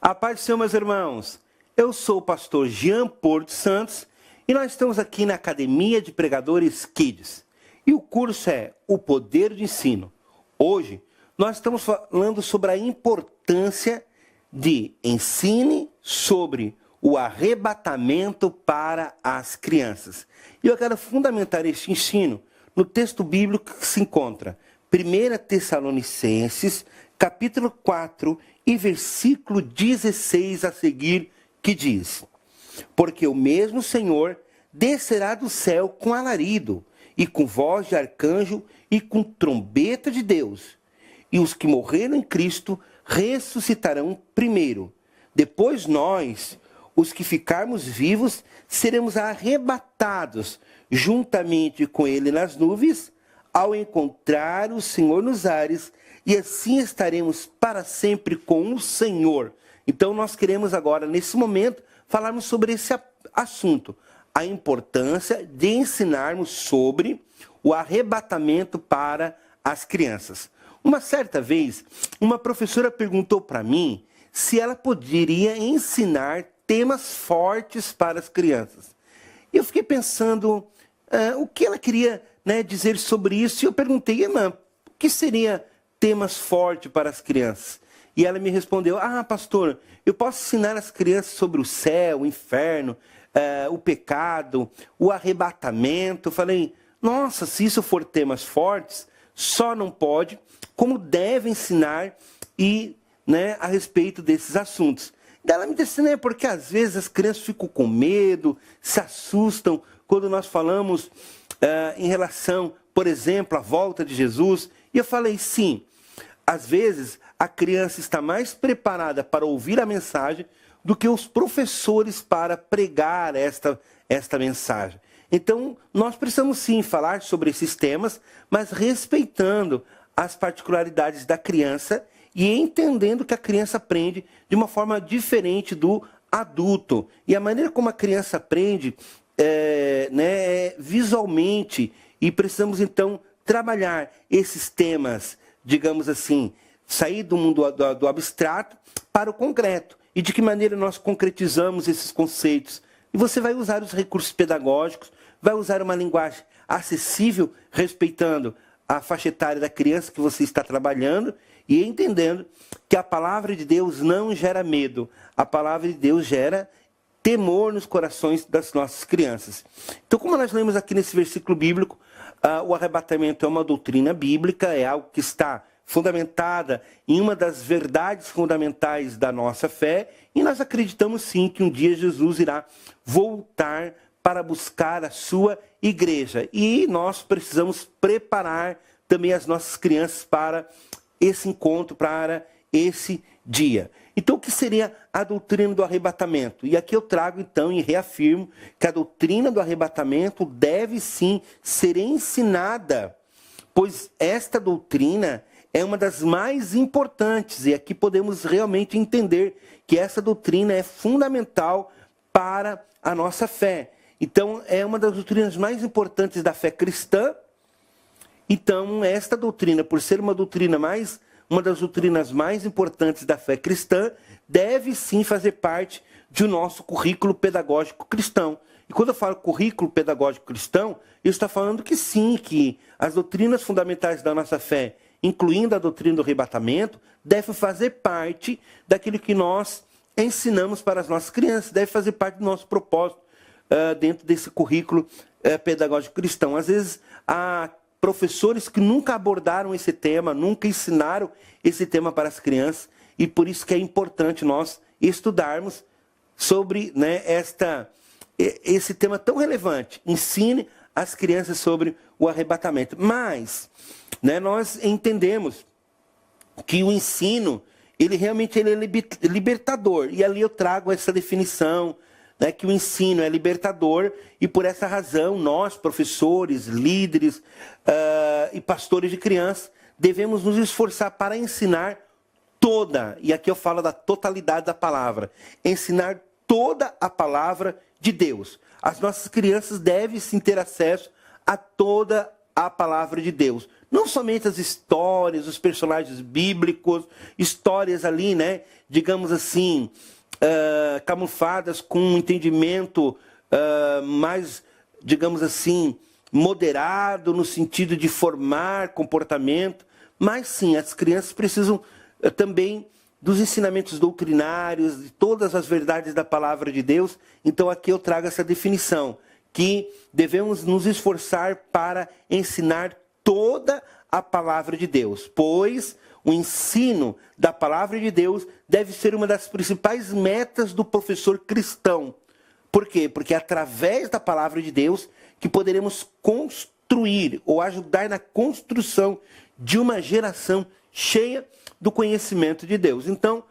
A paz do Senhor, meus irmãos. Eu sou o pastor Jean Porto Santos e nós estamos aqui na Academia de Pregadores Kids. E o curso é O Poder de Ensino. Hoje, nós estamos falando sobre a importância de ensine sobre o arrebatamento para as crianças. E eu quero fundamentar este ensino no texto bíblico que se encontra 1 Tessalonicenses, capítulo 4 e versículo 16 a seguir, que diz: Porque o mesmo Senhor descerá do céu com alarido, e com voz de arcanjo, e com trombeta de Deus. E os que morreram em Cristo ressuscitarão primeiro. Depois nós, os que ficarmos vivos, seremos arrebatados juntamente com Ele nas nuvens, ao encontrar o Senhor nos ares, e assim estaremos para sempre com o Senhor. Então nós queremos agora, nesse momento, falarmos sobre esse assunto, a importância de ensinarmos sobre o arrebatamento para as crianças. Uma certa vez, uma professora perguntou para mim se ela poderia ensinar temas fortes para as crianças. E eu fiquei pensando o que ela queria, dizer sobre isso, e eu perguntei, irmã, o que seria temas fortes para as crianças? E ela me respondeu, pastor, eu posso ensinar as crianças sobre o céu, o inferno, o pecado, o arrebatamento. Eu falei, nossa, se isso for temas fortes, só não pode, como deve ensinar a respeito desses assuntos. E ela me disse, porque às vezes as crianças ficam com medo, se assustam quando nós falamos em relação, por exemplo, à volta de Jesus. E eu falei, sim, às vezes a criança está mais preparada para ouvir a mensagem do que os professores para pregar esta mensagem. Então, nós precisamos sim falar sobre esses temas, mas respeitando as particularidades da criança e entendendo que a criança aprende de uma forma diferente do adulto. E a maneira como a criança aprende visualmente, e precisamos então trabalhar esses temas, digamos assim, sair do mundo do abstrato para o concreto. E de que maneira nós concretizamos esses conceitos. E você vai usar os recursos pedagógicos, vai usar uma linguagem acessível, respeitando a faixa etária da criança que você está trabalhando e entendendo que a palavra de Deus não gera medo. A palavra de Deus gera temor nos corações das nossas crianças. Então, como nós lemos aqui nesse versículo bíblico, o arrebatamento é uma doutrina bíblica, é algo que está fundamentada em uma das verdades fundamentais da nossa fé, e nós acreditamos sim que um dia Jesus irá voltar para buscar a sua igreja. E nós precisamos preparar também as nossas crianças para esse encontro, para esse dia. Então, o que seria a doutrina do arrebatamento? E aqui eu trago então e reafirmo que a doutrina do arrebatamento deve sim ser ensinada, pois esta doutrina é uma das mais importantes, e aqui podemos realmente entender que essa doutrina é fundamental para a nossa fé. Então, é uma das doutrinas mais importantes da fé cristã. Então, esta doutrina, por ser uma das doutrinas mais importantes da fé cristã, deve sim fazer parte do nosso currículo pedagógico cristão. E quando eu falo currículo pedagógico cristão, eu estou falando que sim, que as doutrinas fundamentais da nossa fé, incluindo a doutrina do arrebatamento, deve fazer parte daquilo que nós ensinamos para as nossas crianças, deve fazer parte do nosso propósito dentro desse currículo pedagógico cristão. Às vezes, há professores que nunca abordaram esse tema, nunca ensinaram esse tema para as crianças, e por isso que é importante nós estudarmos sobre esse tema tão relevante. Ensine as crianças sobre o arrebatamento. Mas nós entendemos que o ensino, ele realmente é libertador. E ali eu trago essa definição, que o ensino é libertador, e por essa razão nós, professores, líderes e pastores de crianças, devemos nos esforçar para ensinar e aqui eu falo da totalidade da palavra, ensinar toda a palavra de Deus. As nossas crianças devem sim ter acesso a toda a palavra de Deus. Não somente as histórias, os personagens bíblicos, histórias ali, né, digamos assim, camufladas com um entendimento mais, digamos assim, moderado, no sentido de formar comportamento. Mas sim, as crianças precisam também dos ensinamentos doutrinários, de todas as verdades da palavra de Deus. Então aqui eu trago essa definição, que devemos nos esforçar para ensinar toda a palavra de Deus, pois o ensino da palavra de Deus deve ser uma das principais metas do professor cristão. Por quê? Porque é através da palavra de Deus que poderemos construir ou ajudar na construção de uma geração cheia do conhecimento de Deus. Então,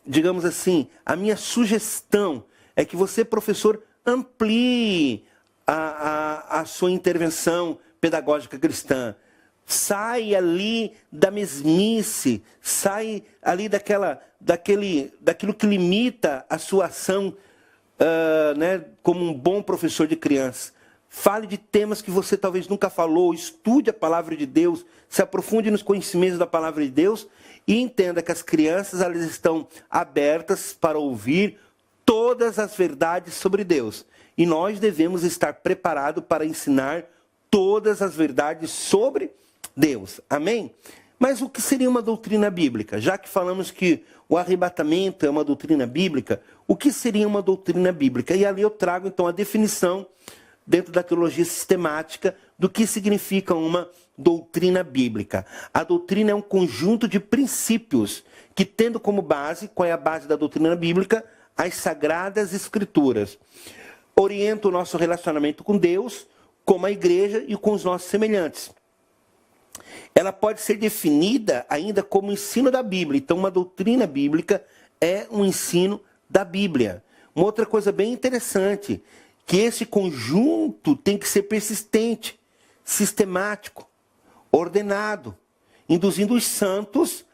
digamos assim, a minha sugestão é que você, professor, amplie a sua intervenção pedagógica cristã. Sai ali da mesmice, sai ali daquilo que limita a sua ação né, como um bom professor de criança. Fale de temas que você talvez nunca falou, estude a palavra de Deus, se aprofunde nos conhecimentos da palavra de Deus e entenda que as crianças elas estão abertas para ouvir todas as verdades sobre Deus. E nós devemos estar preparados para ensinar todas as verdades sobre Deus. Amém? Mas o que seria uma doutrina bíblica? Já que falamos que o arrebatamento é uma doutrina bíblica, o que seria uma doutrina bíblica? E ali eu trago então a definição dentro da teologia sistemática do que significa uma doutrina bíblica. A doutrina é um conjunto de princípios que, tendo como base, qual é a base da doutrina bíblica? As Sagradas Escrituras. Orienta o nosso relacionamento com Deus, com a igreja e com os nossos semelhantes. Ela pode ser definida ainda como ensino da Bíblia. Então, uma doutrina bíblica é um ensino da Bíblia. Uma outra coisa bem interessante, que esse conjunto tem que ser persistente, sistemático, ordenado, induzindo os santos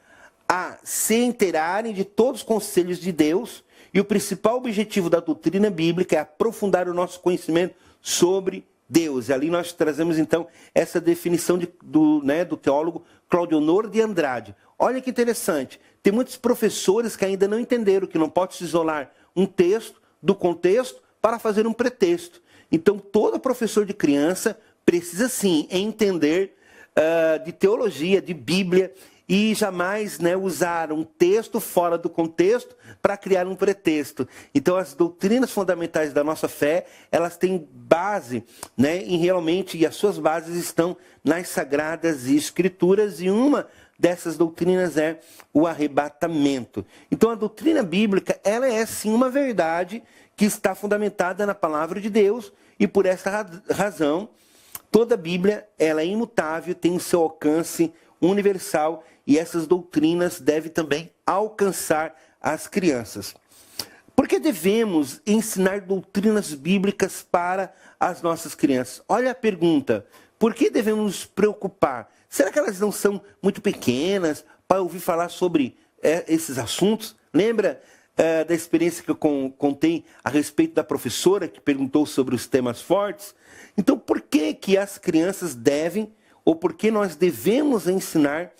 a se inteirarem de todos os conselhos de Deus. E o principal objetivo da doutrina bíblica é aprofundar o nosso conhecimento sobre Deus. E ali nós trazemos então essa definição do teólogo Claudionor de Andrade. Olha que interessante, tem muitos professores que ainda não entenderam que não pode se isolar um texto do contexto para fazer um pretexto. Então todo professor de criança precisa sim entender de teologia, de Bíblia, e jamais usar um texto fora do contexto para criar um pretexto. Então as doutrinas fundamentais da nossa fé, elas têm base, e as suas bases estão nas Sagradas Escrituras, e uma dessas doutrinas é o arrebatamento. Então a doutrina bíblica, ela é sim uma verdade que está fundamentada na palavra de Deus, e por essa razão, toda a Bíblia, ela é imutável, tem o seu alcance universal, e essas doutrinas devem também alcançar as crianças. Por que devemos ensinar doutrinas bíblicas para as nossas crianças? Olha a pergunta, por que devemos nos preocupar? Será que elas não são muito pequenas para ouvir falar sobre esses assuntos? Lembra da experiência que eu contei a respeito da professora que perguntou sobre os temas fortes? Então, por que as crianças devem, ou por que nós devemos ensinar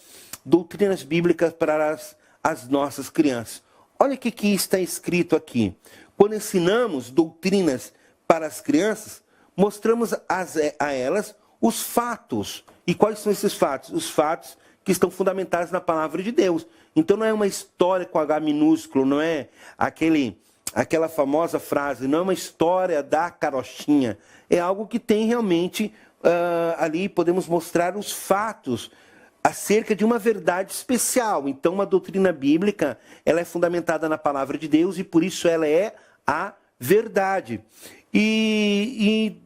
doutrinas bíblicas para as nossas crianças? Olha o que está escrito aqui. Quando ensinamos doutrinas para as crianças, mostramos a elas os fatos. E quais são esses fatos? Os fatos que estão fundamentados na palavra de Deus. Então não é uma história com H minúsculo, não é aquela famosa frase, não é uma história da carochinha. É algo que tem realmente ali, podemos mostrar os fatos acerca de uma verdade especial. Então, uma doutrina bíblica, ela é fundamentada na palavra de Deus e por isso ela é a verdade. E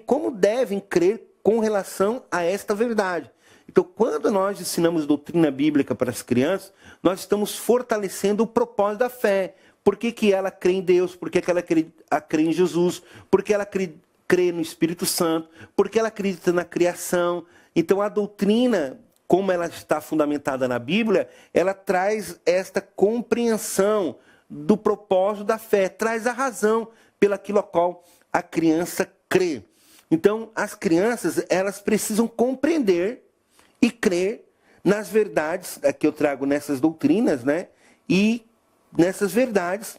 como devem crer com relação a esta verdade? Então, quando nós ensinamos doutrina bíblica para as crianças, nós estamos fortalecendo o propósito da fé. Por que ela crê em Deus? Por que ela crê em Jesus? Por que ela crê no Espírito Santo? Por que ela acredita na criação? Então, a doutrina, como ela está fundamentada na Bíblia, ela traz esta compreensão do propósito da fé, traz a razão pelaquilo a qual a criança crê. Então, as crianças, elas precisam compreender e crer nas verdades que eu trago nessas doutrinas, né? E nessas verdades,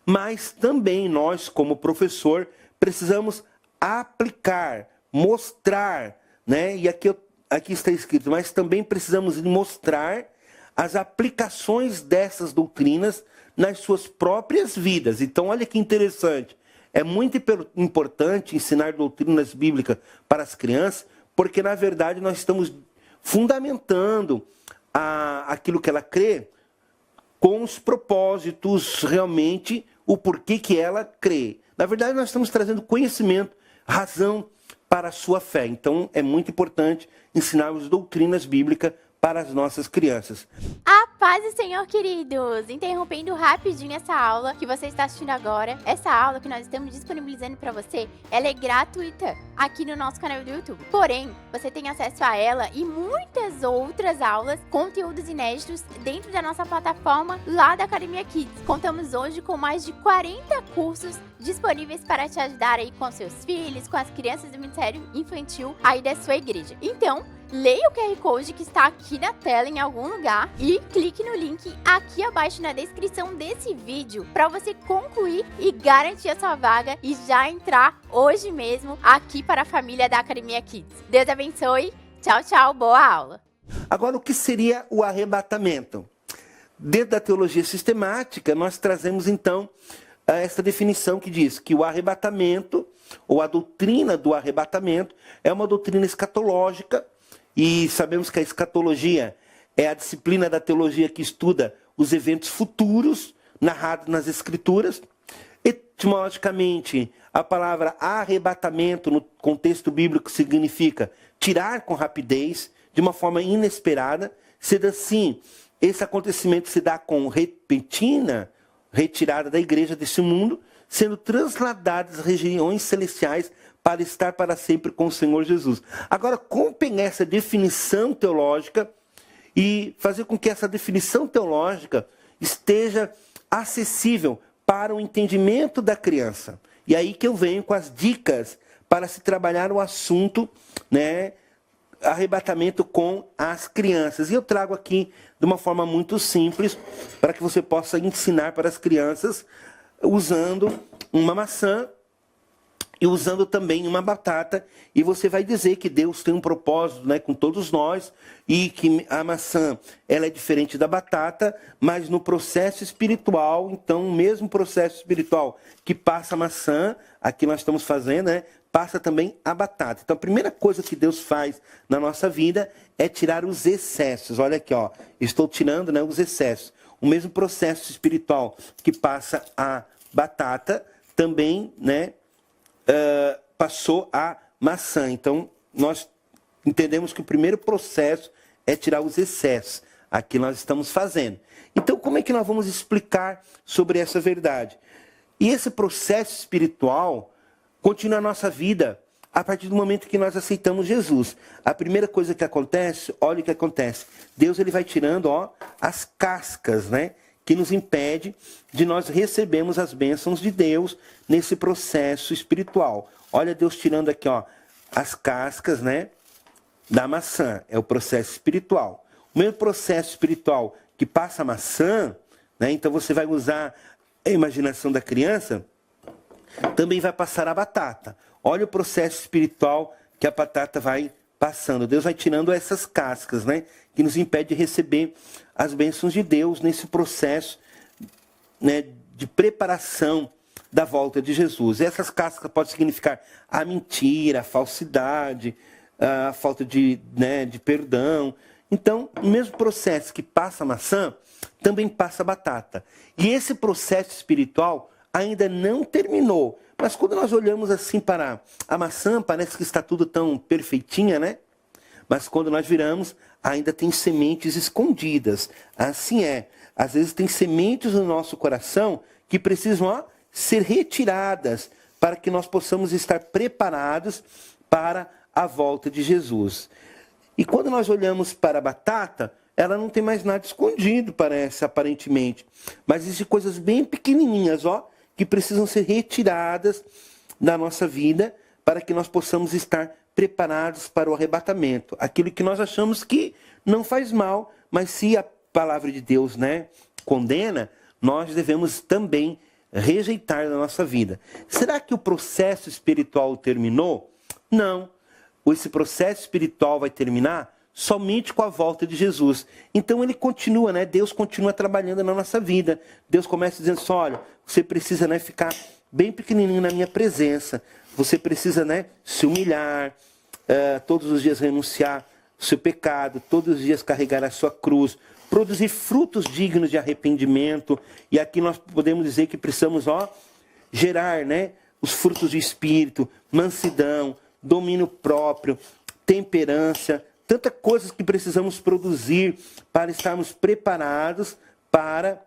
mas também nós, como professor, precisamos aplicar, mostrar, né? E aqui está escrito, mas também precisamos mostrar as aplicações dessas doutrinas nas suas próprias vidas. Então, olha que interessante. É muito importante ensinar doutrinas bíblicas para as crianças, porque, na verdade, nós estamos fundamentando aquilo que ela crê com os propósitos, realmente, o porquê que ela crê. Na verdade, nós estamos trazendo conhecimento, razão para a sua fé. Então, é muito importante ensinarmos doutrinas bíblicas para as nossas crianças. A paz do Senhor, queridos! Interrompendo rapidinho essa aula que você está assistindo agora. Essa aula que nós estamos disponibilizando para você, ela é gratuita aqui no nosso canal do YouTube. Porém, você tem acesso a ela e muitas outras aulas, conteúdos inéditos dentro da nossa plataforma lá da Academia Kids. Contamos hoje com mais de 40 cursos disponíveis para te ajudar aí com seus filhos, com as crianças do Ministério Infantil aí da sua igreja. Então, leia o QR Code que está aqui na tela em algum lugar e clique no link aqui abaixo na descrição desse vídeo para você concluir e garantir a sua vaga e já entrar hoje mesmo aqui para a família da Academia Kids. Deus abençoe. Tchau, tchau. Boa aula. Agora, o que seria o arrebatamento? Dentro da teologia sistemática, nós trazemos então essa definição que diz que o arrebatamento, ou a doutrina do arrebatamento, é uma doutrina escatológica. E sabemos que a escatologia é a disciplina da teologia que estuda os eventos futuros narrados nas Escrituras. Etimologicamente, a palavra arrebatamento no contexto bíblico significa tirar com rapidez, de uma forma inesperada. Sendo assim, esse acontecimento se dá com repentina retirada da igreja desse mundo, sendo trasladadas às regiões celestiais para estar para sempre com o Senhor Jesus. Agora, como pegar essa definição teológica e fazer com que essa definição teológica esteja acessível para o entendimento da criança? E aí que eu venho com as dicas para se trabalhar o assunto, né, arrebatamento com as crianças. E eu trago aqui de uma forma muito simples para que você possa ensinar para as crianças usando uma maçã e usando também uma batata, e você vai dizer que Deus tem um propósito, né, com todos nós, e que a maçã ela é diferente da batata, mas no processo espiritual, então o mesmo processo espiritual que passa a maçã, aqui nós estamos fazendo, né, passa também a batata. Então a primeira coisa que Deus faz na nossa vida é tirar os excessos. Olha aqui, ó, estou tirando, né, os excessos. O mesmo processo espiritual que passa a batata, também, né, passou a maçã. Então, nós entendemos que o primeiro processo é tirar os excessos. Aqui nós estamos fazendo. Então, como é que nós vamos explicar sobre essa verdade? E esse processo espiritual continua na nossa vida a partir do momento que nós aceitamos Jesus. A primeira coisa que acontece, olha o que acontece. Deus ele vai tirando, ó, as cascas, né, que nos impede de nós recebermos as bênçãos de Deus nesse processo espiritual. Olha Deus tirando aqui, ó, as cascas, né, da maçã. É o processo espiritual. O mesmo processo espiritual que passa a maçã, né, então você vai usar a imaginação da criança, também vai passar a batata. Olha o processo espiritual que a batata vai passando. Deus vai tirando essas cascas, né, que nos impede de receber as bênçãos de Deus nesse processo, né, de preparação da volta de Jesus. E essas cascas podem significar a mentira, a falsidade, a falta de, né, de perdão. Então, o mesmo processo que passa a maçã, também passa a batata. E esse processo espiritual ainda não terminou. Mas quando nós olhamos assim para a maçã, parece que está tudo tão perfeitinha, né? Mas quando nós viramos, ainda tem sementes escondidas. Assim é. Às vezes tem sementes no nosso coração que precisam, ó, ser retiradas para que nós possamos estar preparados para a volta de Jesus. E quando nós olhamos para a batata, ela não tem mais nada escondido, parece, aparentemente. Mas existem coisas bem pequenininhas, ó, que precisam ser retiradas da nossa vida para que nós possamos estar preparados para o arrebatamento. Aquilo que nós achamos que não faz mal, mas se a palavra de Deus, né, condena, nós devemos também rejeitar na nossa vida. Será que o processo espiritual terminou? Não. Esse processo espiritual vai terminar somente com a volta de Jesus. Então ele continua, né? Deus continua trabalhando na nossa vida. Deus começa dizendo assim, olha, você precisa, né, ficar bem pequenininho na minha presença. Você precisa, né, se humilhar, todos os dias renunciar ao seu pecado, todos os dias carregar a sua cruz, produzir frutos dignos de arrependimento. E aqui nós podemos dizer que precisamos, gerar, né, os frutos do Espírito, mansidão, domínio próprio, temperança, tantas coisas que precisamos produzir para estarmos preparados para,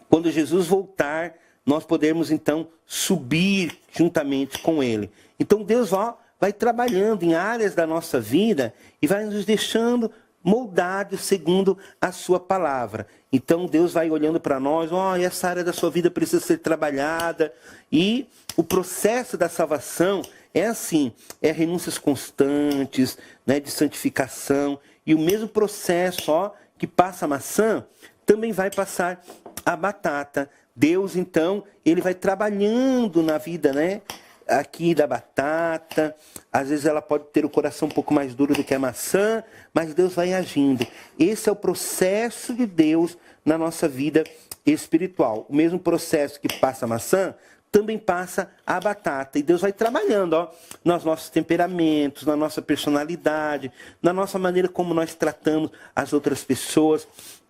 quando Jesus voltar, nós podermos então subir juntamente com Ele. Então Deus vai trabalhando em áreas da nossa vida e vai nos deixando moldados segundo a sua palavra. Então Deus vai olhando para nós, essa área da sua vida precisa ser trabalhada. E o processo da salvação é assim, é renúncias constantes, né, de santificação. E o mesmo processo que passa a maçã, também vai passar a batata. Deus, então, ele vai trabalhando na vida, né, aqui da batata. Às vezes ela pode ter o coração um pouco mais duro do que a maçã, mas Deus vai agindo. Esse é o processo de Deus na nossa vida espiritual. O mesmo processo que passa a maçã, também passa a batata. E Deus vai trabalhando, nos nossos temperamentos, na nossa personalidade, na nossa maneira como nós tratamos as outras pessoas.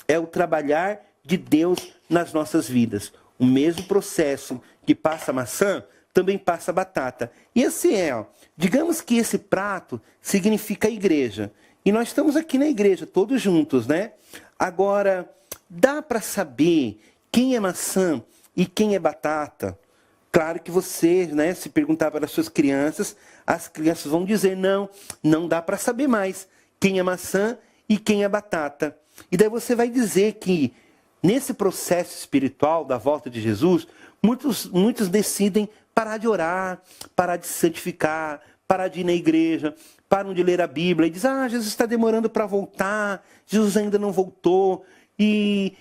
É o trabalhar de Deus nas nossas vidas. O mesmo processo que passa a maçã, também passa a batata. E assim digamos que esse prato significa a igreja. E nós estamos aqui na igreja, todos juntos, né? Agora, dá para saber quem é maçã e quem é batata? Claro que você, né, se perguntar para as suas crianças, as crianças vão dizer, não dá para saber mais quem é maçã e quem é batata. E daí você vai dizer que, nesse processo espiritual da volta de Jesus, muitos decidem parar de orar, parar de se santificar, parar de ir na igreja, param de ler a Bíblia e dizem, Jesus está demorando para voltar, Jesus ainda não voltou. E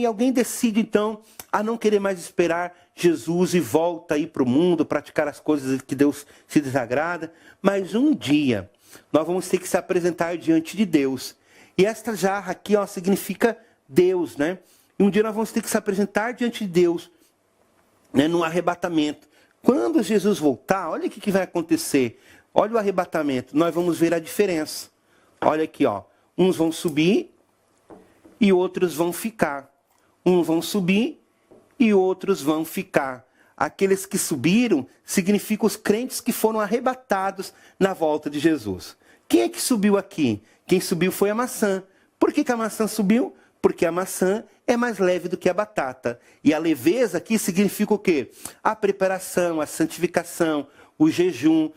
alguém decide, então, a não querer mais esperar Jesus e volta aí para o mundo, praticar as coisas que Deus se desagrada. Mas um dia, nós vamos ter que se apresentar diante de Deus. E esta jarra aqui, significa Deus, né? E um dia nós vamos ter que se apresentar diante de Deus, né, no arrebatamento. Quando Jesus voltar, olha o que vai acontecer. Olha o arrebatamento, nós vamos ver a diferença. Olha aqui, uns vão subir e outros vão ficar. Uns vão subir e outros vão ficar. Aqueles que subiram significam os crentes que foram arrebatados na volta de Jesus. Quem é que subiu aqui? Quem subiu foi a maçã. Por que a maçã subiu? Porque a maçã é mais leve do que a batata. E a leveza aqui significa o quê? A preparação, a santificação, o jejum.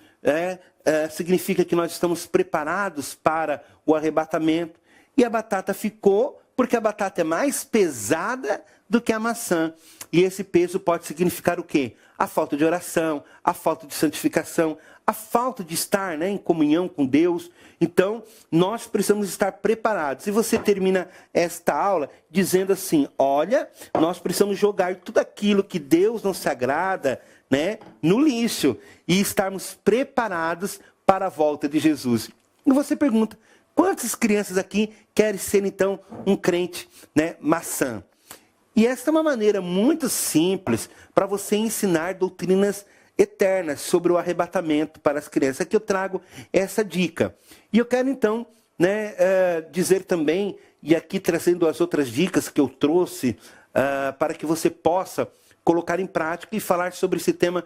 Significa que nós estamos preparados para o arrebatamento. E a batata ficou porque a batata é mais pesada do que a maçã. E esse peso pode significar o quê? A falta de oração, a falta de santificação, a falta de estar, né, em comunhão com Deus. Então, nós precisamos estar preparados. E você termina esta aula dizendo assim, olha, nós precisamos jogar tudo aquilo que Deus não se agrada, né, no lixo. E estarmos preparados para a volta de Jesus. E você pergunta, quantas crianças aqui querem ser, então, um crente, né, maçã? E esta é uma maneira muito simples para você ensinar doutrinas eternas sobre o arrebatamento para as crianças. Aqui eu trago essa dica. E eu quero, então, né, dizer também, e aqui trazendo as outras dicas que eu trouxe, para que você possa colocar em prática e falar sobre esse tema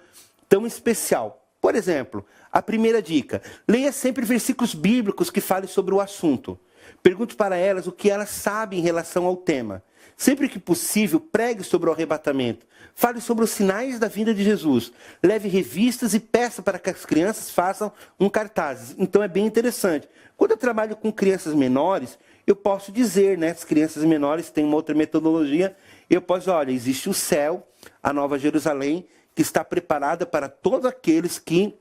tão especial. Por exemplo, a primeira dica, leia sempre versículos bíblicos que falem sobre o assunto. Pergunte para elas o que elas sabem em relação ao tema. Sempre que possível, pregue sobre o arrebatamento. Fale sobre os sinais da vinda de Jesus. Leve revistas e peça para que as crianças façam um cartaz. Então é bem interessante. Quando eu trabalho com crianças menores, eu posso dizer, né? As crianças menores têm uma outra metodologia. Eu posso dizer, olha, existe o céu, a Nova Jerusalém, que está preparada para todos aqueles que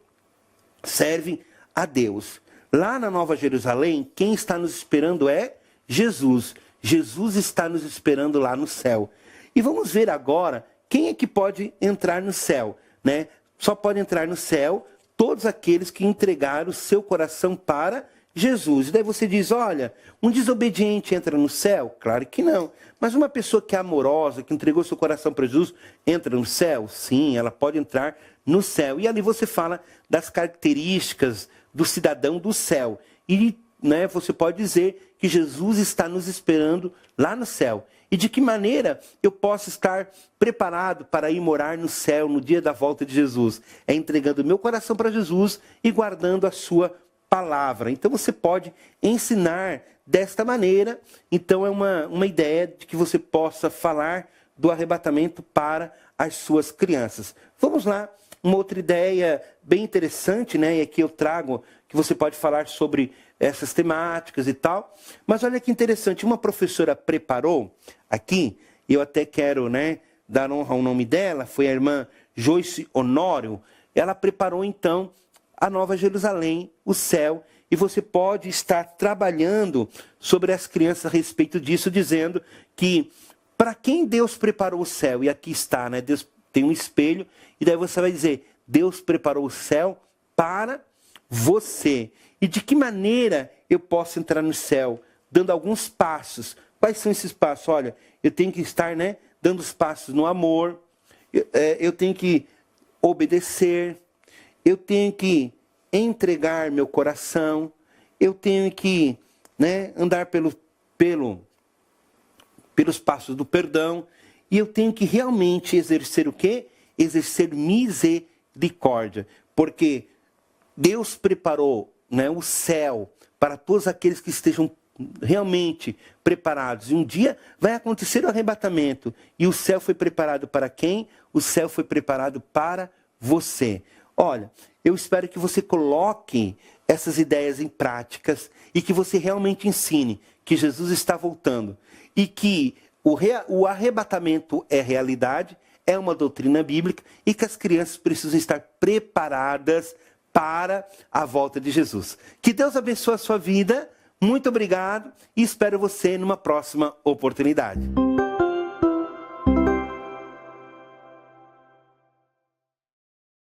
servem a Deus. Lá na Nova Jerusalém, quem está nos esperando é Jesus. Jesus está nos esperando lá no céu. E vamos ver agora quem é que pode entrar no céu, né? Só pode entrar no céu todos aqueles que entregaram o seu coração para Jesus. E daí você diz, olha, um desobediente entra no céu? Claro que não. Mas uma pessoa que é amorosa, que entregou seu coração para Jesus, entra no céu? Sim, ela pode entrar no céu. E ali você fala das características do cidadão do céu. E né, você pode dizer que Jesus está nos esperando lá no céu. E de que maneira eu posso estar preparado para ir morar no céu no dia da volta de Jesus? É entregando meu coração para Jesus e guardando a sua palavra. Então você pode ensinar desta maneira. Então é uma ideia de que você possa falar do arrebatamento para as suas crianças. Vamos lá, uma outra ideia bem interessante, né? E aqui eu trago que você pode falar sobre essas temáticas e tal. Mas olha que interessante, uma professora preparou aqui, eu até quero, né, dar honra ao nome dela, foi a irmã Joyce Honório. Ela preparou então a Nova Jerusalém, o céu, e você pode estar trabalhando sobre as crianças a respeito disso, dizendo que para quem Deus preparou o céu, e aqui está, né, Deus tem um espelho, e daí você vai dizer, Deus preparou o céu para você. E de que maneira eu posso entrar no céu? Dando alguns passos. Quais são esses passos? Olha, eu tenho que estar, né, dando os passos no amor, eu tenho que obedecer, eu tenho que entregar meu coração, eu tenho que, né, andar pelos passos do perdão, e eu tenho que realmente exercer o quê? Exercer misericórdia, porque Deus preparou, né, o céu para todos aqueles que estejam realmente preparados. E um dia vai acontecer o arrebatamento. E o céu foi preparado para quem? O céu foi preparado para você. Olha, eu espero que você coloque essas ideias em práticas e que você realmente ensine que Jesus está voltando e que o arrebatamento é realidade, é uma doutrina bíblica e que as crianças precisam estar preparadas para a volta de Jesus. Que Deus abençoe a sua vida. Muito obrigado e espero você numa próxima oportunidade.